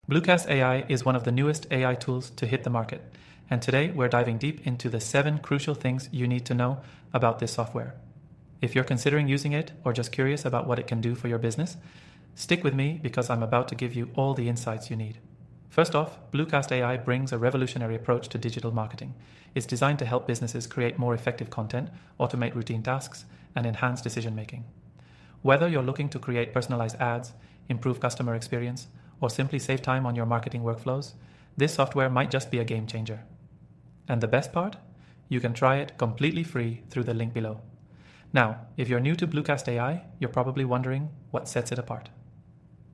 Bluecast AI is one of the newest AI tools to hit the market, and today we're diving deep into the 7 crucial things you need to know about this software. If you're considering using it or just curious about what it can do for your business, stick with me because I'm about to give you all the insights you need. First off, Bluecast AI brings a revolutionary approach to digital marketing. It's designed to help businesses create more effective content, automate routine tasks, and enhance decision making. Whether you're looking to create personalized ads, improve customer experience, or simply save time on your marketing workflows, this software might just be a game changer. And the best part? You can try it completely free through the link below. Now, if you're new to Bluecast AI, you're probably wondering what sets it apart.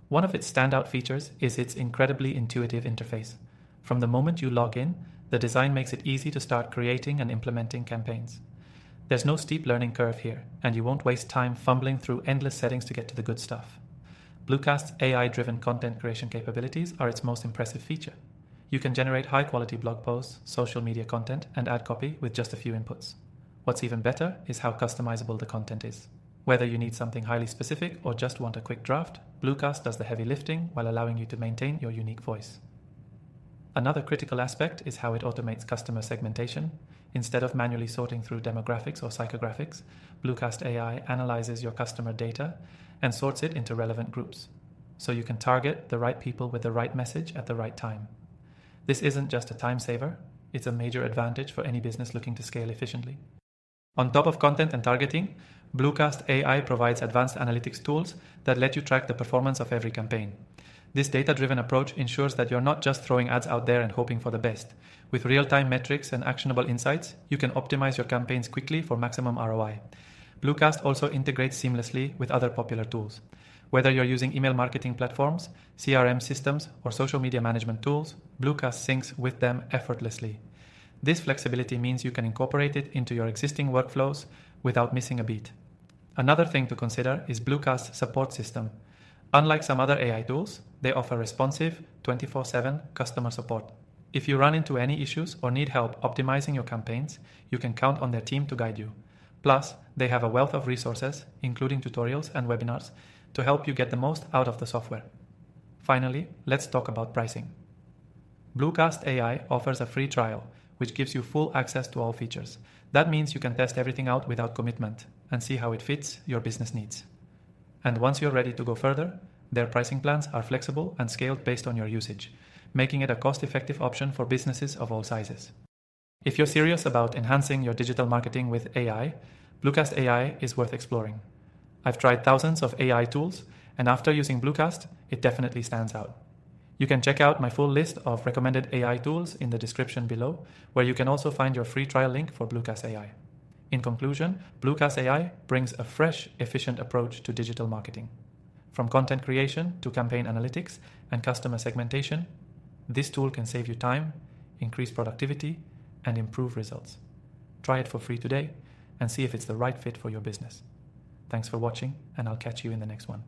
One of its standout features is its incredibly intuitive interface. From the moment you log in, the design makes it easy to start creating and implementing campaigns. There's no steep learning curve here, and you won't waste time fumbling through endless settings to get to the good stuff. Bluecast's AI-driven content creation capabilities are its most impressive feature. You can generate high-quality blog posts, social media content, and ad copy with just a few inputs. What's even better is how customizable the content is. Whether you need something highly specific or just want a quick draft, Bluecast does the heavy lifting while allowing you to maintain your unique voice. Another critical aspect is how it automates customer segmentation. Instead of manually sorting through demographics or psychographics, Bluecast AI analyzes your customer data and sorts it into relevant groups, so you can target the right people with the right message at the right time. This isn't just a time saver, it's a major advantage for any business looking to scale efficiently. On top of content and targeting, Bluecast AI provides advanced analytics tools that let you track the performance of every campaign. This data-driven approach ensures that you're not just throwing ads out there and hoping for the best. With real-time metrics and actionable insights, you can optimize your campaigns quickly for maximum ROI. Bluecast also integrates seamlessly with other popular tools. Whether you're using email marketing platforms, CRM systems, or social media management tools, Bluecast syncs with them effortlessly. This flexibility means you can incorporate it into your existing workflows without missing a beat. Another thing to consider is Bluecast's support system. Unlike some other AI tools, they offer responsive 24/7 customer support. If you run into any issues or need help optimizing your campaigns, you can count on their team to guide you. Plus, they have a wealth of resources, including tutorials and webinars, to help you get the most out of the software. Finally, let's talk about pricing. Bluecast AI offers a free trial, which gives you full access to all features. That means you can test everything out without commitment and see how it fits your business needs. And once you're ready to go further, their pricing plans are flexible and scaled based on your usage, making it a cost-effective option for businesses of all sizes. If you're serious about enhancing your digital marketing with AI, Bluecast AI is worth exploring. I've tried thousands of AI tools, and after using Bluecast, it definitely stands out. You can check out my full list of recommended AI tools in the description below, where you can also find your free trial link for Bluecast AI. In conclusion, Bluecast AI brings a fresh, efficient approach to digital marketing. From content creation to campaign analytics and customer segmentation, this tool can save you time, increase productivity, and improve results. Try it for free today and see if it's the right fit for your business. Thanks for watching, and I'll catch you in the next one.